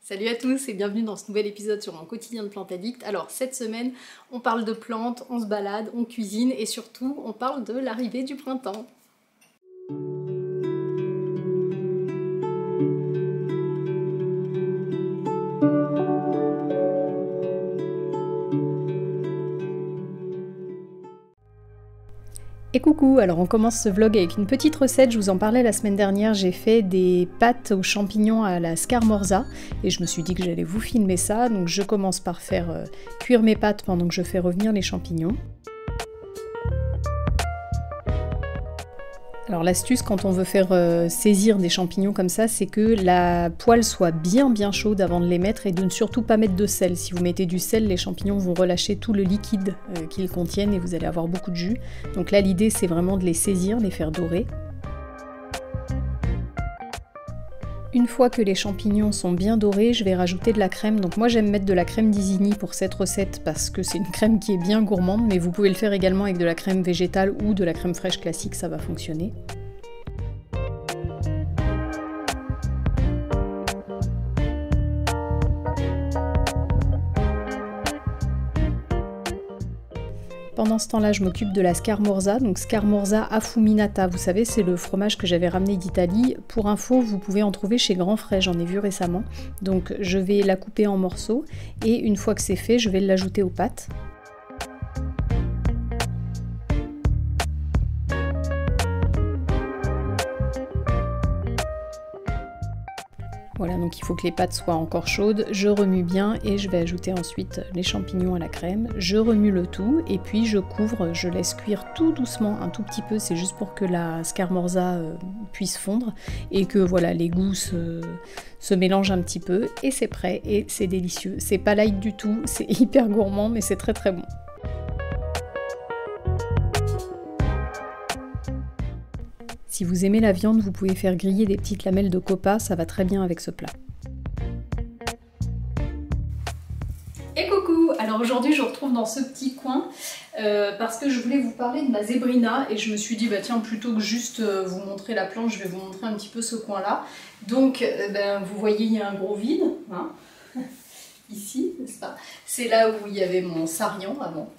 Salut à tous et bienvenue dans ce nouvel épisode sur mon quotidien de plante addict. Alors cette semaine, on parle de plantes, on se balade, on cuisine et surtout on parle de l'arrivée du printemps. Et coucou, alors on commence ce vlog avec une petite recette, je vous en parlais la semaine dernière, j'ai fait des pâtes aux champignons à la Scamorza et je me suis dit que j'allais vous filmer ça, donc je commence par faire cuire mes pâtes pendant que je fais revenir les champignons. Alors l'astuce quand on veut faire saisir des champignons comme ça, c'est que la poêle soit bien chaude avant de les mettre et de ne surtout pas mettre de sel. Si vous mettez du sel, les champignons vont relâcher tout le liquide qu'ils contiennent et vous allez avoir beaucoup de jus. Donc là l'idée c'est vraiment de les saisir, les faire dorer. Une fois que les champignons sont bien dorés, je vais rajouter de la crème. Donc moi j'aime mettre de la crème d'Isigny pour cette recette parce que c'est une crème qui est bien gourmande, mais vous pouvez le faire également avec de la crème végétale ou de la crème fraîche classique, ça va fonctionner. Pendant ce temps-là, je m'occupe de la Scamorza, donc Scamorza affuminata, vous savez, c'est le fromage que j'avais ramené d'Italie. Pour info, vous pouvez en trouver chez Grand Frais, j'en ai vu récemment. Donc je vais la couper en morceaux et une fois que c'est fait, je vais l'ajouter aux pâtes. Voilà, donc il faut que les pâtes soient encore chaudes, je remue bien et je vais ajouter ensuite les champignons à la crème, je remue le tout et puis je couvre, je laisse cuire tout doucement un tout petit peu, c'est juste pour que la Scamorza puisse fondre et que voilà, les goûts se mélangent un petit peu et c'est prêt et c'est délicieux. C'est pas light du tout, c'est hyper gourmand mais c'est très bon. Si vous aimez la viande, vous pouvez faire griller des petites lamelles de copa, ça va très bien avec ce plat. Et coucou! Alors aujourd'hui je vous retrouve dans ce petit coin parce que je voulais vous parler de ma zébrina et je me suis dit bah tiens plutôt que juste vous montrer la plante, je vais vous montrer un petit peu ce coin là. Donc vous voyez il y a un gros vide, hein, ici, n'est-ce pas? C'est là où il y avait mon sarrion avant.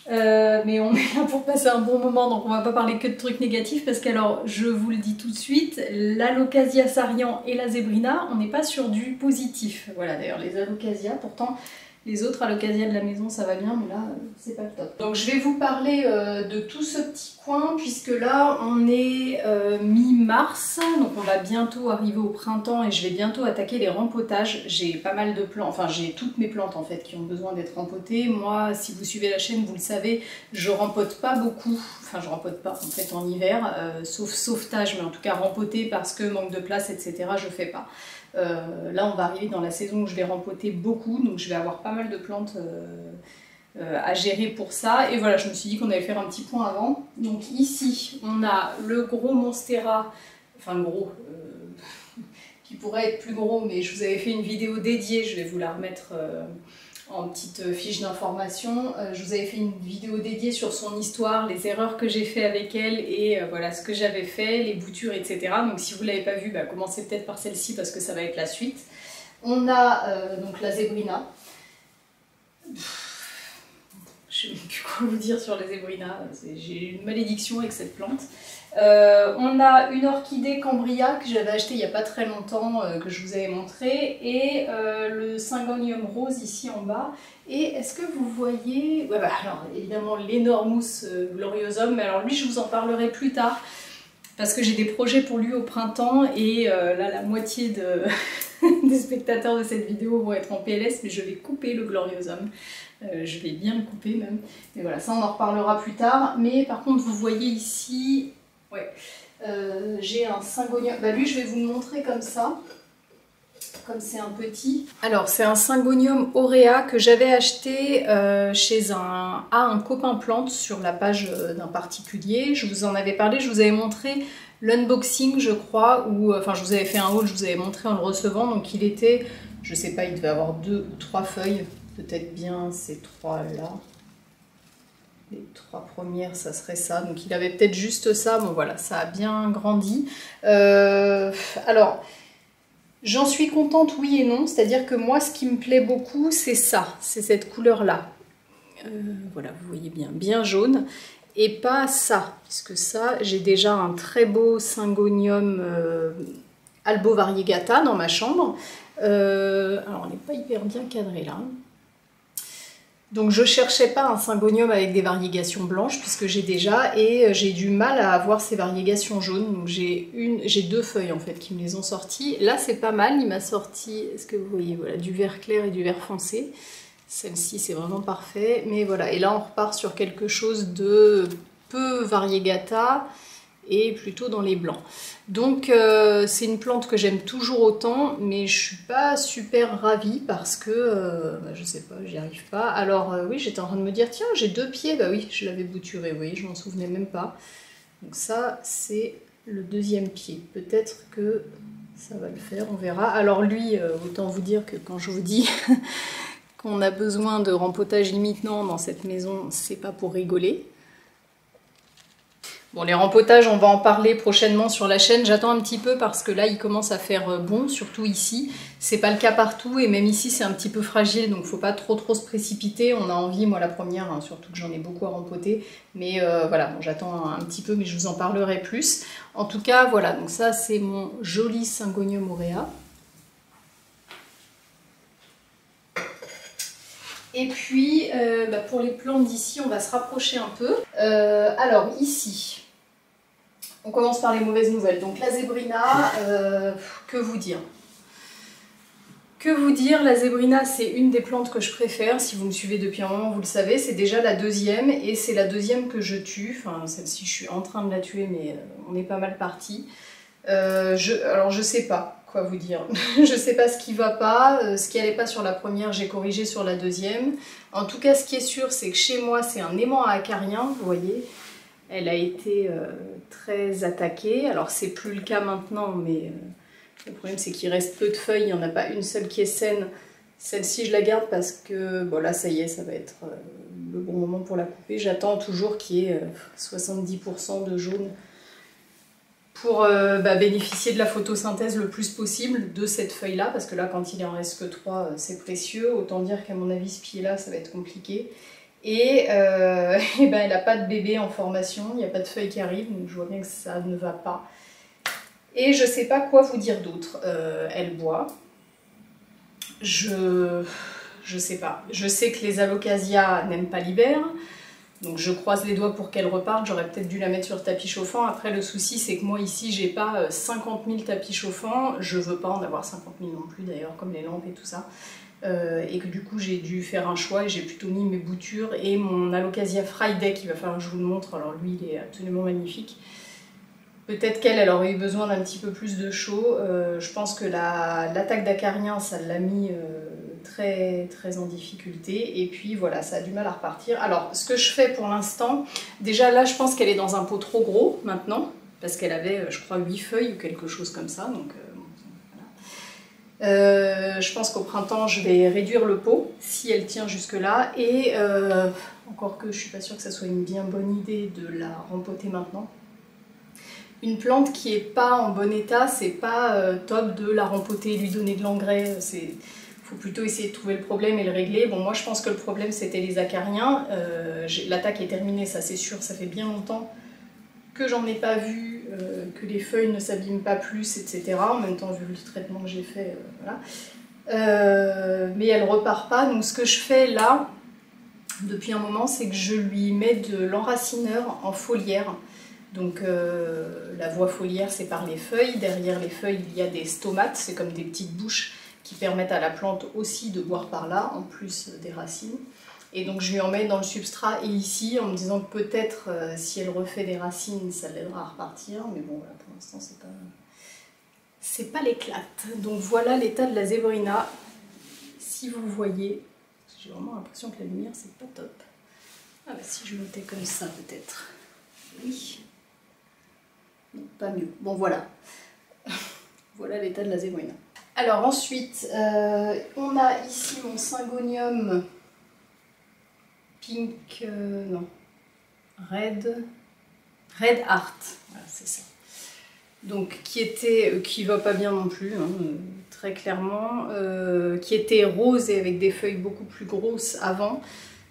Mais on est là pour passer un bon moment, donc on va pas parler que de trucs négatifs parce qu'alors je vous le dis tout de suite, l'Alocasia Sarrian et la zébrina, on n'est pas sur du positif. Voilà, d'ailleurs les Alocasia, pourtant les autres Alocasia de la maison ça va bien, mais là c'est pas le top. Donc je vais vous parler de tout ce petit coin puisque là on est mi-mars, donc on va bientôt arriver au printemps et je vais bientôt attaquer les rempotages. J'ai pas mal de plantes, enfin j'ai toutes mes plantes en fait qui ont besoin d'être rempotées. Moi, si vous suivez la chaîne, vous le savez, je rempote pas beaucoup, enfin je rempote pas en fait en hiver, sauf sauvetage, mais en tout cas rempoter parce que manque de place, etc. je fais pas. Là on va arriver dans la saison où je vais rempoter beaucoup, donc je vais avoir pas mal de plantes à gérer pour ça. Et voilà, je me suis dit qu'on allait faire un petit point avant. Donc ici on a le gros Monstera, enfin gros, qui pourrait être plus gros, mais je vous avais fait une vidéo dédiée, je vais vous la remettre en petite fiche d'information. Je vous avais fait une vidéo dédiée sur son histoire, les erreurs que j'ai fait avec elle et voilà ce que j'avais fait, les boutures, etc. Donc si vous ne l'avez pas vu, bah, commencez peut-être par celle-ci parce que ça va être la suite. On a donc la zébrina. Je ne sais même plus quoi vous dire sur les zébrinas, j'ai une malédiction avec cette plante. On a une orchidée Cambria que j'avais achetée il n'y a pas très longtemps, que je vous avais montré, et le Syngonium rose ici en bas. Et est-ce que vous voyez, ouais, bah, alors évidemment l'Enormus gloriosum, mais alors lui je vous en parlerai plus tard, parce que j'ai des projets pour lui au printemps, et là la moitié des spectateurs de cette vidéo vont être en PLS, mais je vais couper le gloriosum. Je vais bien le couper même, mais voilà, ça on en reparlera plus tard. Mais par contre vous voyez ici, ouais, j'ai un Syngonium, bah lui je vais vous le montrer comme ça, comme c'est un petit. Alors c'est un Syngonium aurea que j'avais acheté chez un copain plante sur la page d'un particulier. Je vous en avais parlé, je vous avais montré l'unboxing je crois, ou enfin je vous avais fait un haul, je vous avais montré en le recevant, donc il était, je sais pas, il devait avoir 2 ou 3 feuilles. Peut-être bien ces 3 là. Les 3 premières, ça serait ça. Donc il avait peut-être juste ça. Bon voilà, ça a bien grandi. Alors, J'en suis contente, oui et non, c'est-à-dire que moi, ce qui me plaît beaucoup, c'est ça, c'est cette couleur-là. Voilà, vous voyez bien, bien jaune, et pas ça, puisque ça, j'ai déjà un très beau Syngonium Albo Variegata dans ma chambre. Alors, on n'est pas hyper bien cadré là. Donc je cherchais pas un Syngonium avec des variégations blanches puisque j'ai déjà, et j'ai du mal à avoir ces variégations jaunes. Donc j'ai deux feuilles en fait qui me les ont sorties. Là c'est pas mal, il m'a sorti, est-ce que vous voyez, voilà, du vert clair et du vert foncé. Celle-ci c'est vraiment parfait. Mais voilà, et là on repart sur quelque chose de peu variegata et plutôt dans les blancs. Donc c'est une plante que j'aime toujours autant, mais je suis pas super ravie parce que je sais pas, j'y arrive pas. Alors oui, j'étais en train de me dire tiens, j'ai deux pieds, bah oui, je l'avais bouturé, vous voyez, je m'en souvenais même pas. Donc ça c'est le deuxième pied. Peut-être que ça va le faire, on verra. Alors lui, autant vous dire que quand je vous dis qu'on a besoin de rempotage imitant dans cette maison, c'est pas pour rigoler. Bon, les rempotages, on va en parler prochainement sur la chaîne. J'attends un petit peu parce que là, il commence à faire bon, surtout ici. C'est pas le cas partout et même ici, c'est un petit peu fragile, donc faut pas trop se précipiter. On a envie, moi la première, hein, surtout que j'en ai beaucoup à rempoter. Mais voilà, bon, j'attends un petit peu, mais je vous en parlerai plus. En tout cas, voilà, donc ça, c'est mon joli Syngonium aurea. Et puis, pour les plantes d'ici, on va se rapprocher un peu. Alors, ici... On commence par les mauvaises nouvelles. Donc la Zébrina, que vous dire? Que vous dire, la Zébrina, c'est une des plantes que je préfère. Si vous me suivez depuis un moment, vous le savez. C'est déjà la deuxième et c'est la deuxième que je tue. Enfin, celle-ci, je suis en train de la tuer, mais on est pas mal parti. Alors, je sais pas quoi vous dire. Je sais pas ce qui va pas. Ce qui allait pas sur la première, j'ai corrigé sur la deuxième. En tout cas, ce qui est sûr, c'est que chez moi, c'est un aimant à acarien, vous voyez. Elle a été très attaquée. Alors, c'est plus le cas maintenant, mais le problème, c'est qu'il reste peu de feuilles. Il n'y en a pas une seule qui est saine. Celle-ci, je la garde parce que, bon, là, ça y est, ça va être le bon moment pour la couper. J'attends toujours qu'il y ait 70% de jaune pour bénéficier de la photosynthèse le plus possible de cette feuille-là. Parce que là, quand il en reste que 3, c'est précieux. Autant dire qu'à mon avis, ce pied-là, ça va être compliqué. Et elle n'a pas de bébé en formation, il n'y a pas de feuilles qui arrivent, donc je vois bien que ça ne va pas. Et je ne sais pas quoi vous dire d'autre. Elle boit. Je sais pas. Je sais que les alocasias n'aiment pas l'hiver, donc je croise les doigts pour qu'elle reparte. J'aurais peut-être dû la mettre sur tapis chauffant. Après, le souci, c'est que moi, ici, j'ai pas 50 000 tapis chauffants. Je veux pas en avoir 50 000 non plus, d'ailleurs, comme les lampes et tout ça. Et que du coup j'ai dû faire un choix et j'ai plutôt mis mes boutures et mon Alocasia Friday qu'il va falloir que je vous le montre. Alors lui il est absolument magnifique. Peut-être qu'elle aurait eu besoin d'un petit peu plus de chaud. Je pense que l'attaque d'acarien ça l'a mis très en difficulté et puis voilà, ça a du mal à repartir. Alors ce que je fais pour l'instant, déjà là je pense qu'elle est dans un pot trop gros maintenant parce qu'elle avait je crois 8 feuilles ou quelque chose comme ça, donc je pense qu'au printemps je vais réduire le pot si elle tient jusque là et encore que je suis pas sûre que ça soit une bien bonne idée de la rempoter maintenant. Une plante qui est pas en bon état, c'est pas top de la rempoter, lui donner de l'engrais, faut plutôt essayer de trouver le problème et le régler. Bon, moi je pense que le problème c'était les acariens, l'attaque est terminée, ça c'est sûr, ça fait bien longtemps que j'en ai pas vu, que les feuilles ne s'abîment pas plus, etc. En même temps, vu le traitement que j'ai fait, voilà. Mais elle repart pas, donc ce que je fais là, depuis un moment, c'est que je lui mets de l'enracineur en foliaire. Donc la voie foliaire, c'est par les feuilles. Derrière les feuilles, il y a des stomates, c'est comme des petites bouches qui permettent à la plante aussi de boire par là, en plus des racines. Et donc je lui en mets dans le substrat et ici en me disant que peut-être si elle refait des racines ça l'aidera à repartir, mais bon voilà, pour l'instant c'est pas l'éclate. Donc voilà l'état de la Zébrina. Si vous voyez, j'ai vraiment l'impression que la lumière c'est pas top. Ah bah si je mettais comme ça peut-être. Oui. Non, pas mieux. Bon voilà. Voilà l'état de la Zébrina. Alors ensuite, on a ici mon Syngonium Pink, non, Red Heart, voilà, c'est ça. Donc qui va pas bien non plus, hein, très clairement, qui était rose et avec des feuilles beaucoup plus grosses avant,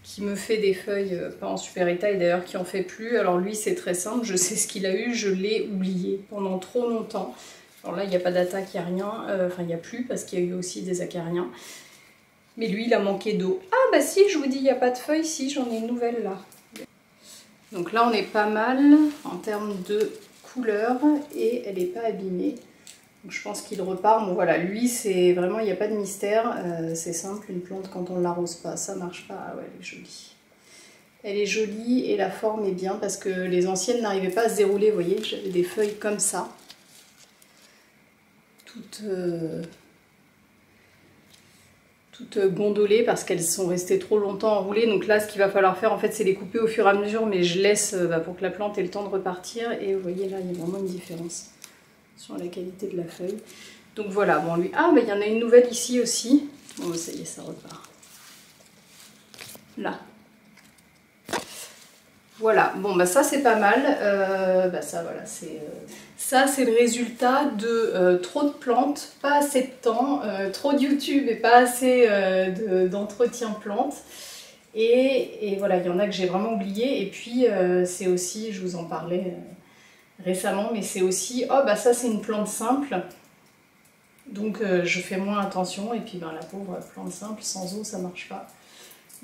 qui me fait des feuilles pas en super état et d'ailleurs qui en fait plus. Alors lui c'est très simple, je sais ce qu'il a eu, je l'ai oublié pendant trop longtemps. Alors là il n'y a pas d'attaque, il n'y a rien, enfin il n'y a plus parce qu'il y a eu aussi des acariens. Mais lui il a manqué d'eau. Ah bah si, je vous dis il n'y a pas de feuilles, si j'en ai une nouvelle là. Donc là on est pas mal en termes de couleur et elle n'est pas abîmée. Donc je pense qu'il repart. Bon voilà, lui c'est vraiment, il n'y a pas de mystère, c'est simple, une plante quand on ne l'arrose pas, ça marche pas. Ah ouais, elle est jolie. Elle est jolie et la forme est bien parce que les anciennes n'arrivaient pas à se dérouler, vous voyez, j'avais des feuilles comme ça. Toutes gondolées parce qu'elles sont restées trop longtemps enroulées. Donc là ce qu'il va falloir faire en fait c'est les couper au fur et à mesure, mais je laisse pour que la plante ait le temps de repartir. Et vous voyez là il y a vraiment une différence sur la qualité de la feuille. Donc voilà, bon lui... Ah, mais il y en a une nouvelle ici aussi. Bon, ça y est, ça repart. Là. Voilà, bon bah ça c'est pas mal. Ça voilà, ça c'est le résultat de trop de plantes, pas assez de temps, trop de YouTube et pas assez d'entretien plantes. Et voilà, il y en a que j'ai vraiment oublié. Et puis c'est aussi, je vous en parlais récemment, mais c'est aussi, oh bah ça c'est une plante simple, donc je fais moins attention, et puis ben, la pauvre plante simple, sans eau ça marche pas.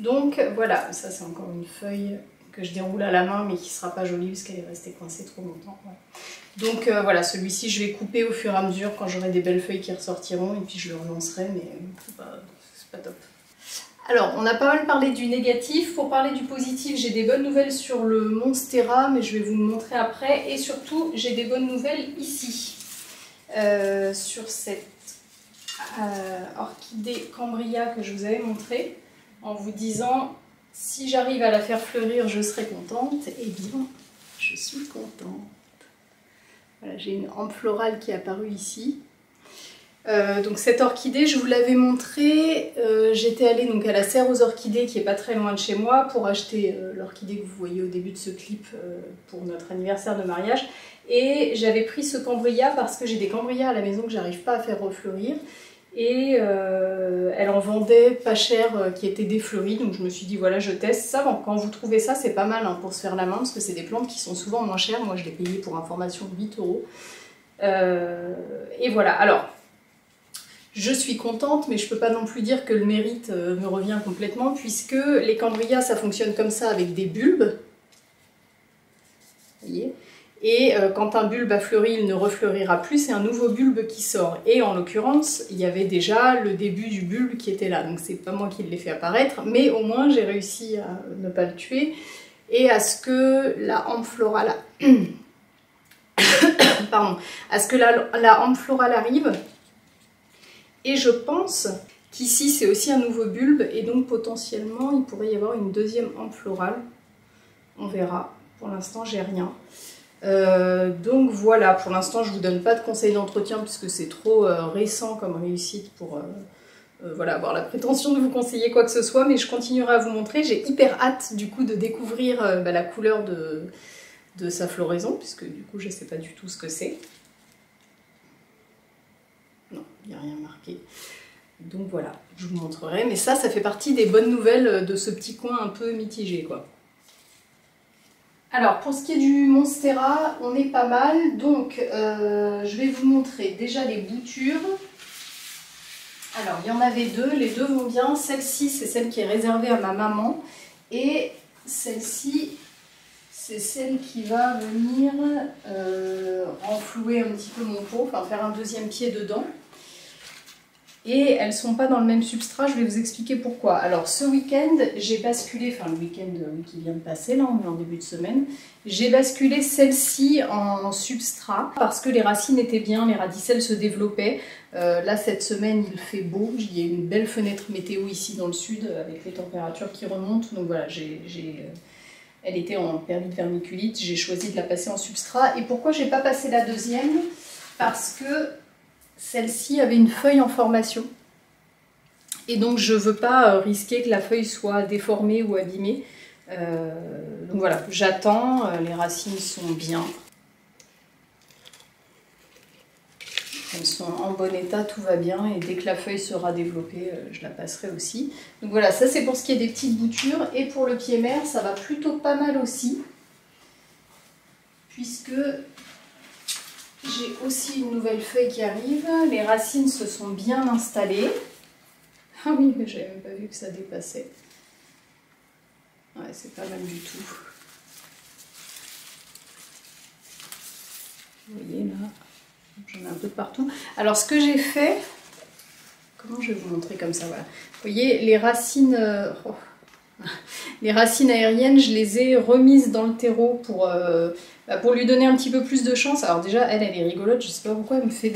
Donc voilà, ça c'est encore une feuille que je déroule à la main, mais qui sera pas jolie parce qu'elle est restée coincée trop longtemps. Ouais. Donc voilà, celui-ci je vais couper au fur et à mesure quand j'aurai des belles feuilles qui ressortiront, et puis je le relancerai, mais c'est pas top. Alors, on a pas mal parlé du négatif. Pour parler du positif, j'ai des bonnes nouvelles sur le Monstera, mais je vais vous le montrer après. Et surtout, j'ai des bonnes nouvelles ici. Sur cette orchidée Cambria que je vous avais montrée, en vous disant, si j'arrive à la faire fleurir, je serai contente. Eh bien, je suis contente. Voilà, j'ai une hampe florale qui est apparue ici. Donc cette orchidée, je vous l'avais montrée, j'étais allée donc à la serre aux orchidées qui est pas très loin de chez moi pour acheter l'orchidée que vous voyez au début de ce clip pour notre anniversaire de mariage, et j'avais pris ce cambria parce que j'ai des cambrias à la maison que j'arrive pas à faire refleurir, et elle en vendait pas cher qui étaient défleuries, donc je me suis dit voilà, je teste ça. Bon, quand vous trouvez ça c'est pas mal hein, pour se faire la main parce que c'est des plantes qui sont souvent moins chères. Moi je l'ai payé pour information 8 €. Et voilà, alors je suis contente, mais je ne peux pas non plus dire que le mérite me revient complètement, puisque les cambrias, ça fonctionne comme ça avec des bulbes. Vous voyez ? Et quand un bulbe a fleuri, il ne refleurira plus, c'est un nouveau bulbe qui sort. Et en l'occurrence, il y avait déjà le début du bulbe qui était là, donc c'est pas moi qui l'ai fait apparaître, mais au moins j'ai réussi à ne pas le tuer, et à ce que la hampe florale... Pardon, à ce que la hampe florale arrive. Et je pense qu'ici c'est aussi un nouveau bulbe et donc potentiellement il pourrait y avoir une deuxième hampe florale. On verra. Pour l'instant j'ai rien. Donc voilà, pour l'instant je ne vous donne pas de conseils d'entretien puisque c'est trop récent comme réussite pour voilà, avoir la prétention de vous conseiller quoi que ce soit, mais je continuerai à vous montrer. J'ai hyper hâte du coup de découvrir la couleur de sa floraison, puisque du coup je ne sais pas du tout ce que c'est. Non, il n'y a rien marqué. Donc voilà, je vous montrerai. Mais ça fait partie des bonnes nouvelles de ce petit coin un peu mitigé, quoi. Alors, pour ce qui est du Monstera, on est pas mal. Donc, je vais vous montrer déjà les boutures. Alors, il y en avait deux. Les deux vont bien. Celle-ci, c'est celle qui est réservée à ma maman. Et celle-ci, c'est celle qui va venir renflouer un petit peu mon pot, enfin faire un deuxième pied dedans. Et elles ne sont pas dans le même substrat, je vais vous expliquer pourquoi. Alors ce week-end, j'ai basculé, enfin le week-end qui vient de passer, là on est en début de semaine, j'ai basculé celle-ci en substrat parce que les racines étaient bien, les radicelles se développaient. Là cette semaine il fait beau, il y a une belle fenêtre météo ici dans le sud avec les températures qui remontent, donc voilà, elle était en perlite vermiculite, j'ai choisi de la passer en substrat. Et pourquoi j'ai pas passé la deuxième? Parce que celle-ci avait une feuille en formation. Et donc je ne veux pas risquer que la feuille soit déformée ou abîmée. Donc voilà, j'attends, les racines sont bien. Elles sont en bon état, tout va bien, et dès que la feuille sera développée, je la passerai aussi. Donc voilà, ça c'est pour ce qui est des petites boutures. Et pour le pied mère, ça va plutôt pas mal aussi, puisque j'ai aussi une nouvelle feuille qui arrive. Les racines se sont bien installées. Ah oui, mais j'avais même pas vu que ça dépassait. Ouais, c'est pas mal du tout. Vous voyez là, j'en ai un peu de partout. Alors ce que j'ai fait, comment je vais vous montrer comme ça, voilà. Vous voyez, les racines aériennes, je les ai remises dans le terreau pour lui donner un petit peu plus de chance. Alors déjà, elle est rigolote, je sais pas pourquoi elle me fait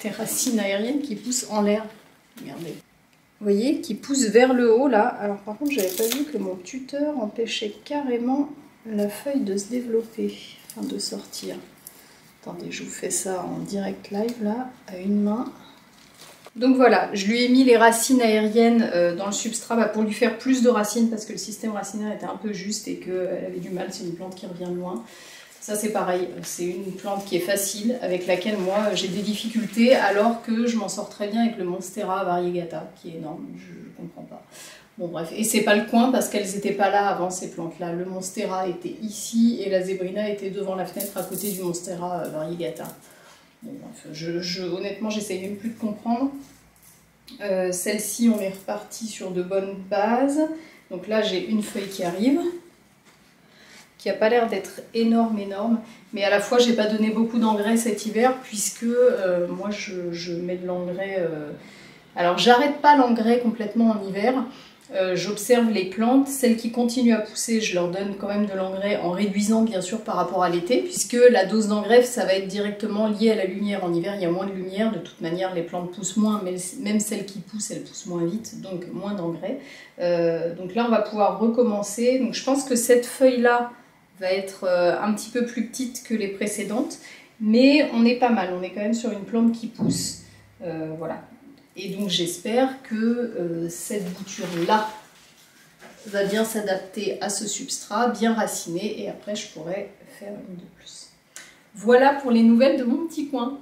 des racines aériennes qui poussent en l'air. Regardez. Vous voyez, qui poussent vers le haut là. Alors par contre, j'avais pas vu que mon tuteur empêchait carrément la feuille de se développer, enfin de sortir. Attendez, je vous fais ça en direct live là, à une main. Donc voilà, je lui ai mis les racines aériennes dans le substrat pour lui faire plus de racines parce que le système racinaire était un peu juste et qu'elle avait du mal, c'est une plante qui revient de loin. Ça c'est pareil, c'est une plante qui est facile, avec laquelle moi j'ai des difficultés alors que je m'en sors très bien avec le Monstera variegata qui est énorme, je ne comprends pas. Bon bref, et c'est pas le coin parce qu'elles n'étaient pas là avant ces plantes-là. Le Monstera était ici et la Zébrina était devant la fenêtre à côté du Monstera variegata. Bon, bref, honnêtement, j'essaye même plus de comprendre. Celle-ci, on est reparti sur de bonnes bases. Donc là, j'ai une feuille qui arrive, qui n'a pas l'air d'être énorme, mais à la fois, j'ai pas donné beaucoup d'engrais cet hiver, puisque moi, je mets de l'engrais... Alors, j'arrête pas l'engrais complètement en hiver. J'observe les plantes, celles qui continuent à pousser, je leur donne quand même de l'engrais en réduisant bien sûr par rapport à l'été, puisque la dose d'engrais, ça va être directement lié à la lumière. En hiver, il y a moins de lumière, de toute manière, les plantes poussent moins, mais même celles qui poussent, elles poussent moins vite, donc moins d'engrais. Donc là, on va pouvoir recommencer. Donc je pense que cette feuille-là va être un petit peu plus petite que les précédentes, mais on est pas mal, on est quand même sur une plante qui pousse. Voilà. Et donc j'espère que cette bouture-là va bien s'adapter à ce substrat, bien raciné, et après je pourrai faire une de plus. Voilà pour les nouvelles de mon petit coin.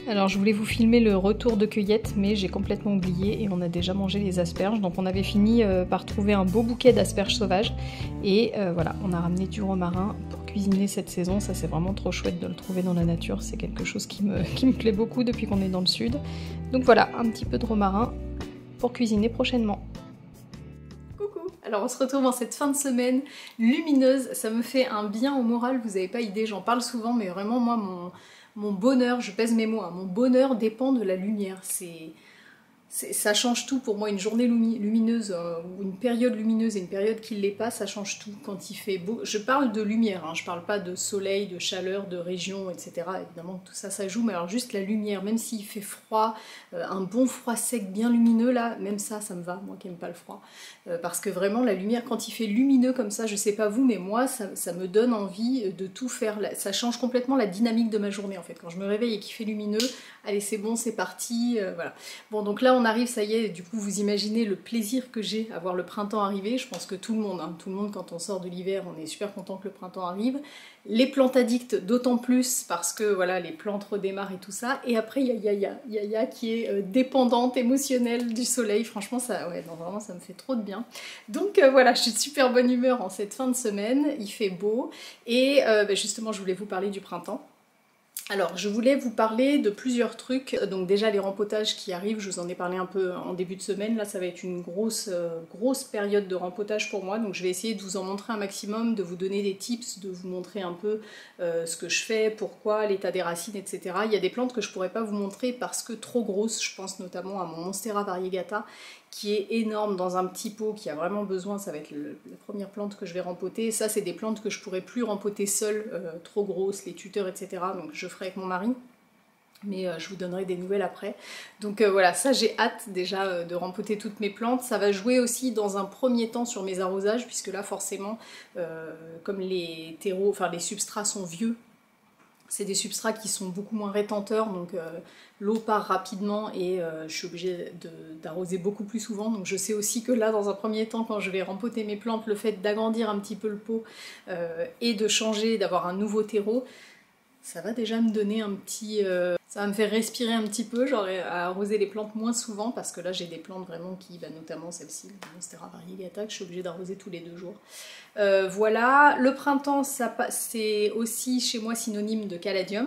Alors je voulais vous filmer le retour de cueillette, mais j'ai complètement oublié et on a déjà mangé les asperges. Donc on avait fini par trouver un beau bouquet d'asperges sauvages. Et voilà, on a ramené du romarin pour cuisiner cette saison. Ça c'est vraiment trop chouette de le trouver dans la nature. C'est quelque chose qui me plaît beaucoup depuis qu'on est dans le sud. Donc voilà, un petit peu de romarin pour cuisiner prochainement. Coucou! Alors on se retrouve en cette fin de semaine lumineuse. Ça me fait un bien au moral, vous n'avez pas idée. J'en parle souvent, mais vraiment moi mon bonheur, je pèse mes mots, hein, mon bonheur dépend de la lumière. ça change tout pour moi, une journée lumineuse ou une période lumineuse et une période qui ne l'est pas, ça change tout quand il fait beau. Je parle de lumière, hein, je parle pas de soleil, de chaleur, de région, etc. Évidemment tout ça, ça joue, mais alors juste la lumière, même s'il fait froid, un bon froid sec bien lumineux là, même ça me va, moi qui n'aime pas le froid. Parce que vraiment la lumière, quand il fait lumineux comme ça, je sais pas vous, mais moi ça me donne envie de tout faire. Ça change complètement la dynamique de ma journée en fait. Quand je me réveille et qu'il fait lumineux, allez c'est bon, c'est parti, voilà. Bon donc là on arrive, ça y est, du coup vous imaginez le plaisir que j'ai à voir le printemps arriver. Je pense que tout le monde, hein, tout le monde quand on sort de l'hiver, on est super content que le printemps arrive. Les plantes addictes d'autant plus parce que voilà, les plantes redémarrent et tout ça. Et après il y a Yaya qui est dépendante émotionnelle du soleil. Franchement ça, ouais, non, vraiment ça me fait trop de bien. Donc voilà, je suis de super bonne humeur en cette fin de semaine. Il fait beau et justement je voulais vous parler du printemps. Alors, je voulais vous parler de plusieurs trucs. Donc déjà les rempotages qui arrivent, je vous en ai parlé un peu en début de semaine. Là, ça va être une grosse période de rempotage pour moi. Donc je vais essayer de vous en montrer un maximum, de vous donner des tips, de vous montrer un peu ce que je fais, pourquoi, l'état des racines, etc. Il y a des plantes que je pourrais pas vous montrer parce que trop grosses. Je pense notamment à mon Monstera variegata, qui est énorme dans un petit pot, qui a vraiment besoin, ça va être la première plante que je vais rempoter. Ça, c'est des plantes que je pourrais plus rempoter seule, trop grosses, les tuteurs, etc. Donc je ferai avec mon mari, mais je vous donnerai des nouvelles après. Donc voilà, ça j'ai hâte déjà de rempoter toutes mes plantes. Ça va jouer aussi dans un premier temps sur mes arrosages, puisque là forcément, comme les terreaux, enfin les substrats sont vieux, c'est des substrats qui sont beaucoup moins rétenteurs, donc l'eau part rapidement et je suis obligée d'arroser beaucoup plus souvent. Donc je sais aussi que là, dans un premier temps, quand je vais rempoter mes plantes, le fait d'agrandir un petit peu le pot et de changer, d'avoir un nouveau terreau, ça va déjà me donner un petit... ça va me faire respirer un petit peu, genre à arroser les plantes moins souvent, parce que là j'ai des plantes vraiment qui, notamment celle-ci, le Monstera variegata, que je suis obligée d'arroser tous les 2 jours. Voilà, le printemps, c'est aussi chez moi synonyme de caladium.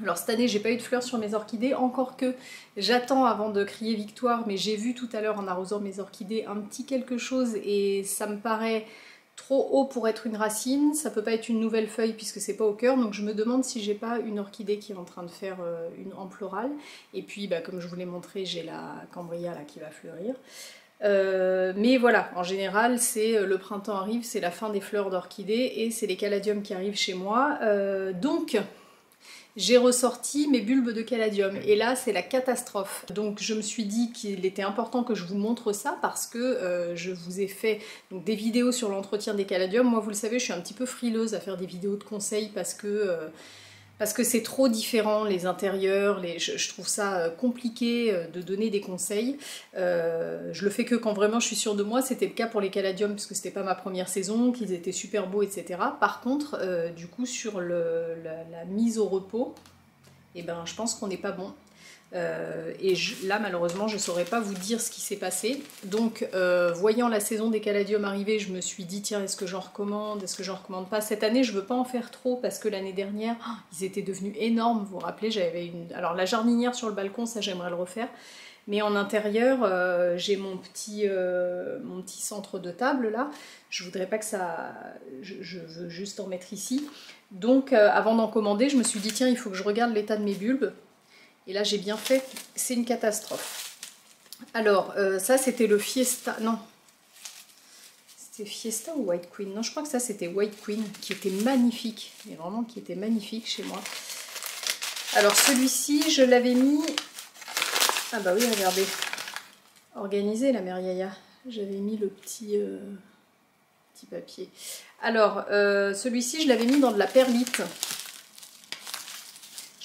Alors cette année j'ai pas eu de fleurs sur mes orchidées, encore que j'attends avant de crier victoire, mais j'ai vu tout à l'heure en arrosant mes orchidées un petit quelque chose et ça me paraît trop haut pour être une racine, ça peut pas être une nouvelle feuille puisque c'est pas au cœur, donc je me demande si j'ai pas une orchidée qui est en train de faire une en florale. Et puis comme je vous l'ai montré, j'ai la cambria là qui va fleurir. Mais voilà, en général, c'est le printemps arrive, c'est la fin des fleurs d'orchidées et c'est les caladiums qui arrivent chez moi. Donc, j'ai ressorti mes bulbes de caladium et là, c'est la catastrophe. Donc, je me suis dit qu'il était important que je vous montre ça parce que je vous ai fait donc, des vidéos sur l'entretien des caladiums. Moi, vous le savez, je suis un petit peu frileuse à faire des vidéos de conseils parce que c'est trop différent, les intérieurs, je trouve ça compliqué de donner des conseils. Je le fais que quand vraiment je suis sûre de moi, c'était le cas pour les caladiums, puisque c'était pas ma première saison, qu'ils étaient super beaux, etc. Par contre, du coup, sur la mise au repos, je pense qu'on n'est pas bon. Là malheureusement je ne saurais pas vous dire ce qui s'est passé, donc voyant la saison des caladiums arriver, je me suis dit tiens, est-ce que j'en recommande, est-ce que j'en recommande pas. Cette année je veux pas en faire trop parce que l'année dernière ils étaient devenus énormes, vous vous rappelez, j'avais alors la jardinière sur le balcon, ça j'aimerais le refaire, mais en intérieur j'ai mon petit centre de table là, je voudrais pas que ça, je veux juste en mettre ici, donc avant d'en commander je me suis dit tiens, il faut que je regarde l'état de mes bulbes. Et là j'ai bien fait, c'est une catastrophe. Alors ça c'était le Fiesta, non, c'était Fiesta ou White Queen? Non, je crois que ça c'était White Queen, qui était magnifique, mais vraiment qui était magnifique chez moi. Alors celui-ci je l'avais mis, ah bah oui regardez, organisé la mère Yaya, j'avais mis le petit papier. Alors celui-ci je l'avais mis dans de la perlite.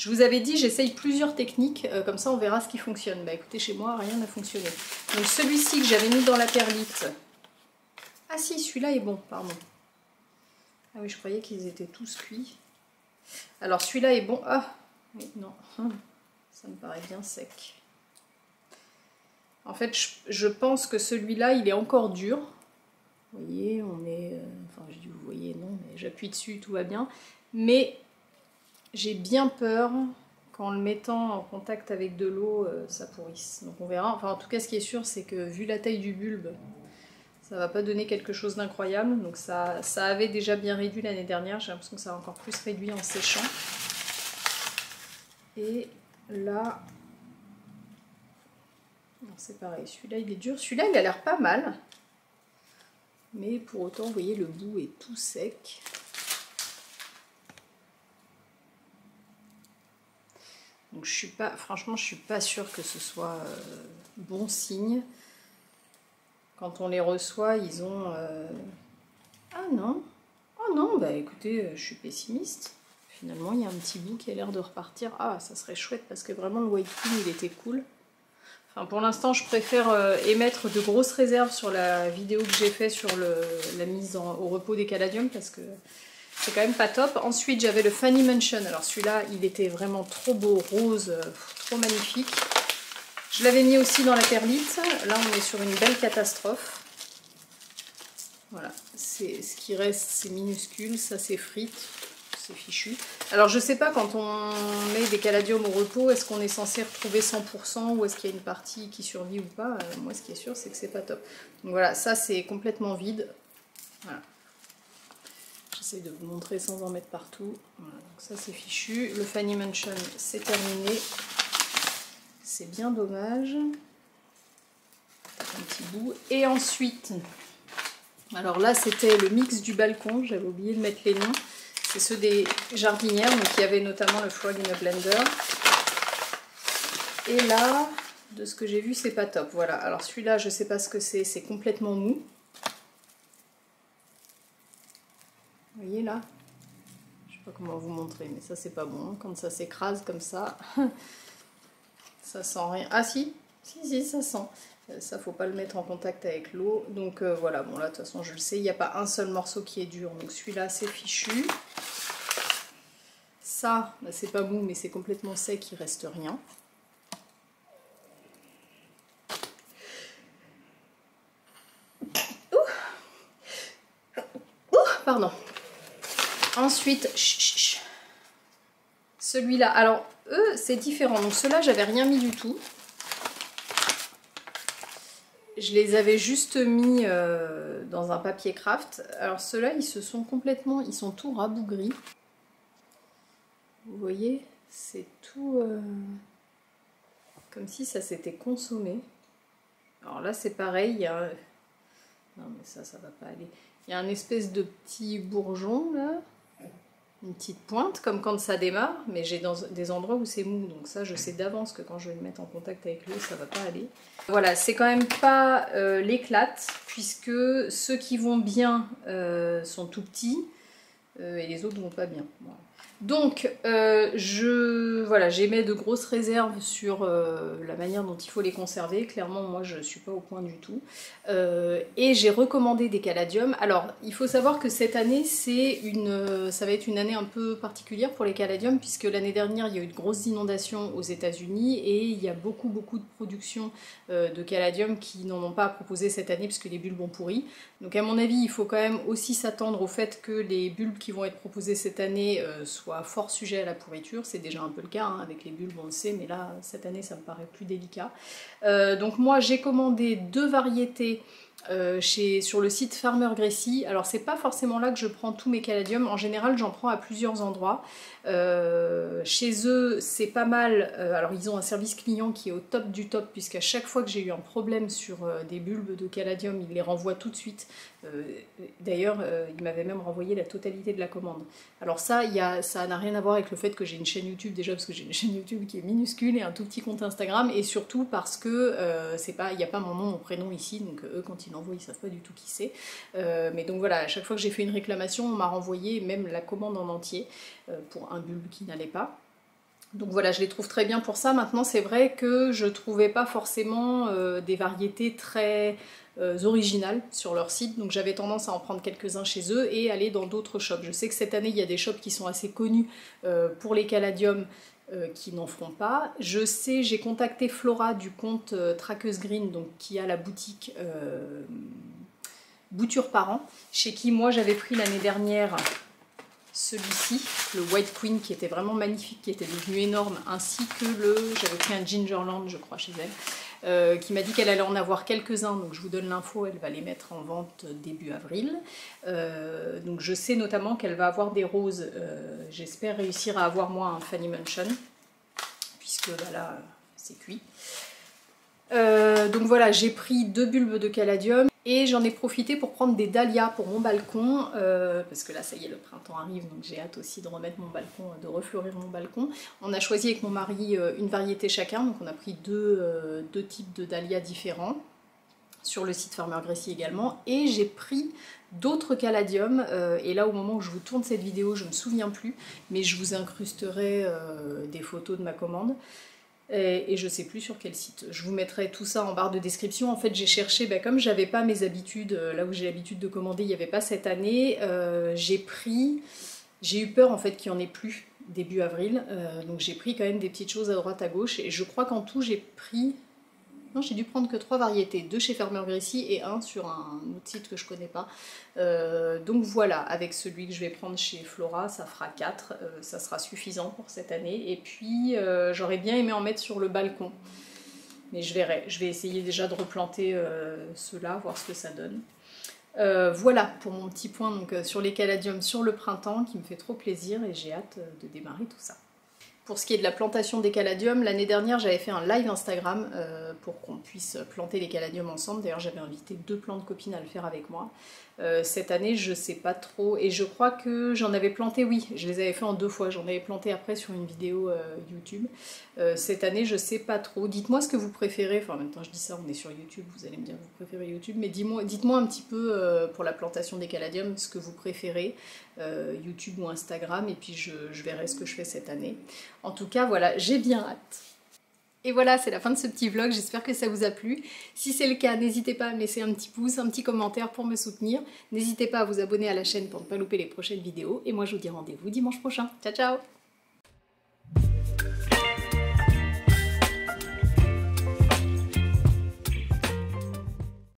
Je vous avais dit, j'essaye plusieurs techniques, comme ça on verra ce qui fonctionne. Bah écoutez, chez moi, rien n'a fonctionné. Donc celui-ci que j'avais mis dans la perlite... Ah si, celui-là est bon, pardon. Ah oui, je croyais qu'ils étaient tous cuits. Alors celui-là est bon... Ah oui, non, ça me paraît bien sec. En fait, je pense que celui-là, il est encore dur. Vous voyez, on est... Enfin, je dis vous voyez, non, mais j'appuie dessus, tout va bien. Mais... j'ai bien peur qu'en le mettant en contact avec de l'eau, ça pourrisse. Donc on verra. Enfin, en tout cas, ce qui est sûr, c'est que vu la taille du bulbe, ça va pas donner quelque chose d'incroyable. Donc ça avait déjà bien réduit l'année dernière. J'ai l'impression que ça a encore plus réduit en séchant. Et là, C'est pareil, celui-là il est dur. Celui-là il a l'air pas mal. Mais pour autant, vous voyez, le bout est tout sec. Donc je suis pas, franchement, je suis pas sûre que ce soit bon signe. Quand on les reçoit, ils ont... Ah non, oh non, bah écoutez, je suis pessimiste. Finalement, il y a un petit bout qui a l'air de repartir. Ah, ça serait chouette parce que vraiment le White Queen, il était cool. Enfin, pour l'instant, je préfère émettre de grosses réserves sur la vidéo que j'ai fait sur la mise au repos des caladiums parce que c'est quand même pas top. Ensuite, j'avais le Fanny Mansion. Alors celui-là, il était vraiment trop beau, rose, trop magnifique. Je l'avais mis aussi dans la perlite. Là, on est sur une belle catastrophe. Voilà, c'est ce qui reste, c'est minuscule, ça c'est frites, c'est fichu. Alors je sais pas, quand on met des caladiums au repos, est-ce qu'on est censé retrouver 100% ou est-ce qu'il y a une partie qui survit ou pas? Moi ce qui est sûr c'est que c'est pas top. Donc voilà, ça c'est complètement vide. Voilà. J'essaie de vous montrer sans en mettre partout. Voilà, donc ça c'est fichu. Le Fanny Mansion c'est terminé. C'est bien dommage. Un petit bout. Et ensuite... Alors là, c'était le mix du balcon, j'avais oublié de mettre les noms. C'est ceux des jardinières, donc il y avait notamment le Frog in a Blender. Et là, de ce que j'ai vu, c'est pas top. Voilà, alors celui-là, je sais pas ce que c'est complètement mou. Vous voyez là? Je sais pas comment vous montrer, mais ça c'est pas bon. Quand ça s'écrase comme ça, ça sent rien. Ah si, si, ça sent. Ça, faut pas le mettre en contact avec l'eau. Donc voilà, bon là, de toute façon, je le sais, il n'y a pas un seul morceau qui est dur. Donc celui-là, c'est fichu. Ça, bah, c'est pas mou, mais c'est complètement sec, il reste rien. Pardon. Ensuite, celui-là. Alors, eux, c'est différent. Donc ceux-là, j'avais rien mis du tout. Je les avais juste mis dans un papier craft. Alors ceux-là, ils se sont complètement... Ils sont tout rabougris. Vous voyez, c'est tout... comme si ça s'était consommé. Alors là, c'est pareil. Il y a... Non, mais ça va pas aller. Il y a un espèce de petit bourgeon, là. Une petite pointe, comme quand ça démarre. Mais j'ai dans des endroits où c'est mou. Donc ça, je sais d'avance que quand je vais le mettre en contact avec l'eau, ça va pas aller. Voilà, c'est quand même pas l'éclate, puisque ceux qui vont bien sont tout petits et les autres vont pas bien. Voilà. Donc, j'émets de grosses réserves sur la manière dont il faut les conserver. Clairement, moi, je ne suis pas au point du tout. Et j'ai recommandé des caladiums. Alors, il faut savoir que cette année, ça va être une année un peu particulière pour les caladiums, puisque l'année dernière, il y a eu de grosses inondations aux États-Unis et il y a beaucoup de productions de caladiums qui n'en ont pas à proposer cette année, puisque les bulbes ont pourri. Donc, à mon avis, il faut quand même aussi s'attendre au fait que les bulbes qui vont être proposés cette année soient fort sujet à la pourriture. C'est déjà un peu le cas, hein, avec les bulbes on le sait, mais là cette année ça me paraît plus délicat. Donc moi j'ai commandé 2 variétés sur le site Farmer Gracie. Alors c'est pas forcément là que je prends tous mes caladiums, en général j'en prends à plusieurs endroits. Chez eux c'est pas mal, alors ils ont un service client qui est au top du top, puisqu'à chaque fois que j'ai eu un problème sur des bulbes de caladium, ils les renvoient tout de suite. D'ailleurs ils m'avaient même renvoyé la totalité de la commande. Alors ça n'a rien à voir avec le fait que j'ai une chaîne YouTube, déjà parce que j'ai une chaîne YouTube qui est minuscule et un tout petit compte Instagram, et surtout parce que il n'y a pas mon nom, mon prénom ici, donc eux quand ils l'envoient ils savent pas du tout qui c'est. Mais donc voilà, à chaque fois que j'ai fait une réclamation, on m'a renvoyé même la commande en entier pour un bulbe qui n'allait pas. Donc voilà, je les trouve très bien pour ça. Maintenant c'est vrai que je trouvais pas forcément des variétés très originales sur leur site, donc j'avais tendance à en prendre quelques-uns chez eux et aller dans d'autres shops. Je sais que cette année il y a des shops qui sont assez connus pour les caladiums qui n'en feront pas. Je sais, j'ai contacté Flora du compte Traqueuse Green, donc qui a la boutique Bouture par an, chez qui moi j'avais pris l'année dernière celui-ci, le White Queen, qui était vraiment magnifique, qui était devenu énorme, ainsi que j'avais pris un Gingerland, je crois, chez elle, qui m'a dit qu'elle allait en avoir quelques-uns, donc je vous donne l'info, elle va les mettre en vente début avril. Donc je sais notamment qu'elle va avoir des roses, j'espère réussir à avoir moi un Fanny Mansion, puisque bah là, c'est cuit. Donc voilà, j'ai pris 2 bulbes de caladium et j'en ai profité pour prendre des dahlias pour mon balcon parce que là ça y est, le printemps arrive, donc j'ai hâte aussi de remettre mon balcon, de refleurir mon balcon. On a choisi avec mon mari une variété chacun, donc on a pris deux types de dahlias différents sur le site Farmer Gracie également, et j'ai pris d'autres caladiums, et là au moment où je vous tourne cette vidéo je me souviens plus, mais je vous incrusterai des photos de ma commande. Et je sais plus sur quel site. Je vous mettrai tout ça en barre de description. En fait, j'ai cherché, comme j'avais pas mes habitudes, là où j'ai l'habitude de commander, il n'y avait pas cette année, j'ai eu peur en fait qu'il n'y en ait plus début avril, donc j'ai pris quand même des petites choses à droite à gauche, et je crois qu'en tout j'ai pris... Non, j'ai dû prendre que 3 variétés, 2 chez Farmer Gracie et 1 sur un autre site que je connais pas. Donc voilà, avec celui que je vais prendre chez Flora, ça fera 4, ça sera suffisant pour cette année. Et puis j'aurais bien aimé en mettre sur le balcon, mais je verrai. Je vais essayer déjà de replanter ceux-là, voir ce que ça donne. Voilà pour mon petit point donc, sur les caladiums sur le printemps, qui me fait trop plaisir et j'ai hâte de démarrer tout ça. Pour ce qui est de la plantation des caladiums, l'année dernière j'avais fait un live Instagram pour qu'on puisse planter les caladiums ensemble. D'ailleurs j'avais invité 2 plantes copines à le faire avec moi. Cette année je sais pas trop, et je crois que j'en avais planté, oui, je les avais fait en 2 fois, j'en avais planté après sur une vidéo YouTube. Cette année je sais pas trop, dites-moi ce que vous préférez, enfin en même temps je dis ça, on est sur YouTube, vous allez me dire que vous préférez YouTube, mais dites-moi un petit peu pour la plantation des caladiums ce que vous préférez, YouTube ou Instagram, et puis je verrai ce que je fais cette année. En tout cas voilà, j'ai bien hâte. Et voilà, c'est la fin de ce petit vlog, j'espère que ça vous a plu. Si c'est le cas, n'hésitez pas à me laisser un petit pouce, un petit commentaire pour me soutenir. N'hésitez pas à vous abonner à la chaîne pour ne pas louper les prochaines vidéos. Et moi je vous dis rendez-vous dimanche prochain. Ciao ciao!